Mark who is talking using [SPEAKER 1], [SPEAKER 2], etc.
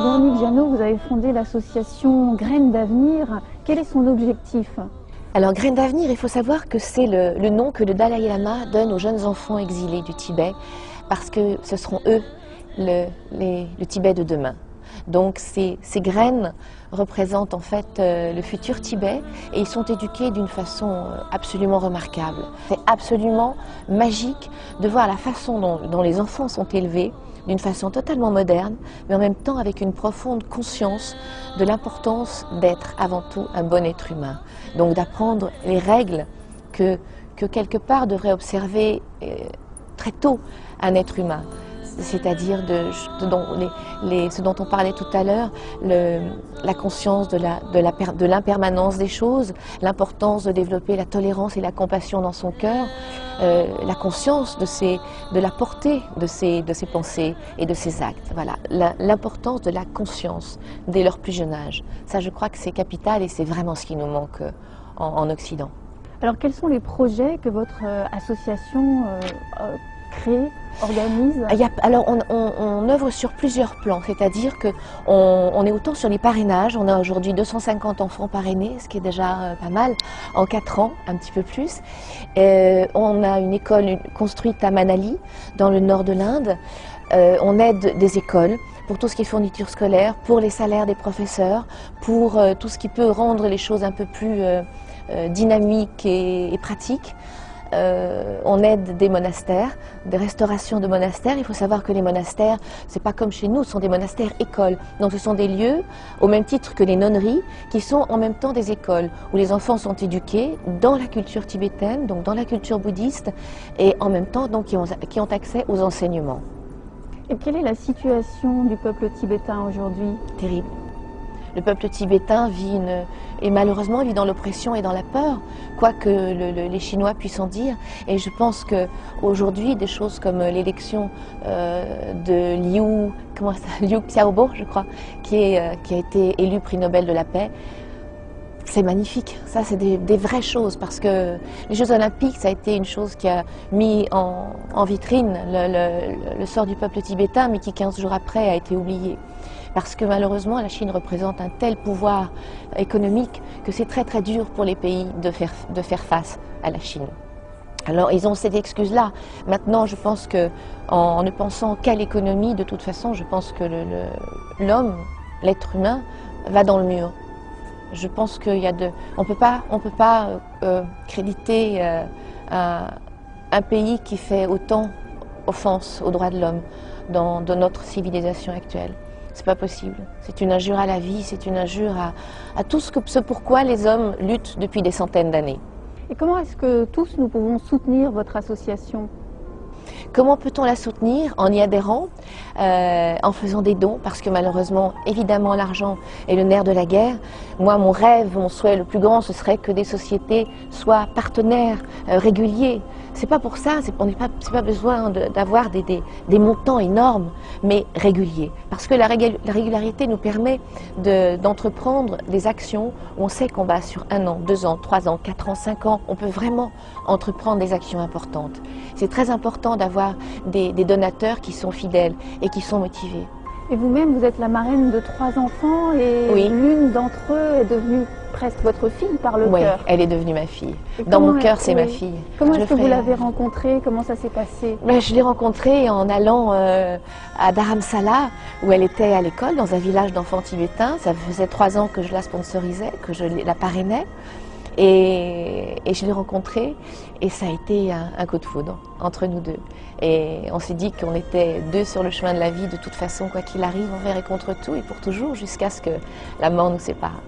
[SPEAKER 1] Alors Véronique Jeannot, vous avez fondé l'association Graines d'Avenir. Quel est son objectif?
[SPEAKER 2] Alors Graines d'Avenir, il faut savoir que c'est le nom que le Dalai Lama donne aux jeunes enfants exilés du Tibet, parce que ce seront eux le Tibet de demain. Donc ces graines représentent en fait le futur Tibet et ils sont éduqués d'une façon absolument remarquable. C'est absolument magique de voir la façon dont les enfants sont élevés, d'une façon totalement moderne, mais en même temps avec une profonde conscience de l'importance d'être avant tout un bon être humain. Donc d'apprendre les règles que quelque part devrait observer très tôt un être humain. C'est-à-dire ce dont on parlait tout à l'heure, la conscience de l'impermanence des choses, l'importance de développer la tolérance et la compassion dans son cœur, la conscience de la portée de ses pensées et de ses actes. Voilà, l'importance de la conscience dès leur plus jeune âge. Ça, je crois que c'est capital et c'est vraiment ce qui nous manque en Occident.
[SPEAKER 1] Alors quels sont les projets que votre association crée, organise?
[SPEAKER 2] Alors on œuvre sur plusieurs plans, c'est-à-dire qu'on est autant sur les parrainages, on a aujourd'hui 250 enfants parrainés, ce qui est déjà pas mal, en 4 ans, un petit peu plus. On a une école construite à Manali, dans le nord de l'Inde. On aide des écoles pour tout ce qui est fourniture scolaire, pour les salaires des professeurs, pour tout ce qui peut rendre les choses un peu plus dynamiques et pratiques. On aide des monastères, des restaurations de monastères. Il faut savoir que les monastères, c'est pas comme chez nous, ce sont des monastères écoles. Donc ce sont des lieux, au même titre que les nonneries, qui sont en même temps des écoles, où les enfants sont éduqués dans la culture tibétaine, donc dans la culture bouddhiste, et en même temps donc, qui ont accès aux enseignements.
[SPEAKER 1] Et quelle est la situation du peuple tibétain aujourd'hui?
[SPEAKER 2] Terrible. Le peuple tibétain et malheureusement vit dans l'oppression et dans la peur, quoi que les Chinois puissent en dire. Et je pense qu'aujourd'hui, des choses comme l'élection de Liu Xiaobo, je crois, qui a été élu prix Nobel de la paix, c'est magnifique. Ça, c'est des vraies choses, parce que les Jeux Olympiques, ça a été une chose qui a mis en vitrine le sort du peuple tibétain, mais qui 15 jours après a été oublié. Parce que malheureusement, la Chine représente un tel pouvoir économique que c'est très très dur pour les pays de faire face à la Chine. Alors ils ont cette excuse-là. Maintenant, je pense qu'en ne pensant qu'à l'économie, de toute façon, je pense que l'homme, l'être humain, va dans le mur. Je pense qu'on ne peut pas créditer un pays qui fait autant offense aux droits de l'homme dans notre civilisation actuelle. C'est pas possible. C'est une injure à la vie, c'est une injure à tout ce pourquoi les hommes luttent depuis des centaines d'années.
[SPEAKER 1] Et comment est-ce que tous nous pouvons soutenir votre association?
[SPEAKER 2] Comment peut-on la soutenir? En y adhérant, en faisant des dons, parce que malheureusement, évidemment, l'argent est le nerf de la guerre. Moi, mon rêve, mon souhait le plus grand, ce serait que des sociétés soient partenaires réguliers. C'est pas pour ça, c'est pas besoin d'avoir des montants énormes, mais réguliers. Parce que la régularité nous permet d'entreprendre des actions où on sait qu'on va sur 1 an, 2 ans, 3 ans, 4 ans, 5 ans, on peut vraiment entreprendre des actions importantes. C'est très important d'avoir des donateurs qui sont fidèles et qui sont motivés.
[SPEAKER 1] Et vous-même, vous êtes la marraine de 3 enfants et
[SPEAKER 2] oui.
[SPEAKER 1] L'une d'entre eux est devenue presque votre fille par le
[SPEAKER 2] oui,
[SPEAKER 1] cœur.
[SPEAKER 2] Oui, elle est devenue ma fille. Dans mon cœur, c'est ma fille.
[SPEAKER 1] Comment est-ce que vous l'avez rencontrée? Comment ça s'est passé?
[SPEAKER 2] Je l'ai rencontrée en allant à Dharamsala, où elle était à l'école, dans un village d'enfants tibétains. Ça faisait 3 ans que je la sponsorisais, que je la parrainais. Et je l'ai rencontrée et ça a été un coup de foudre entre nous deux. Et on s'est dit qu'on était 2 sur le chemin de la vie de toute façon, quoi qu'il arrive, envers et contre tout et pour toujours, jusqu'à ce que la mort nous sépare.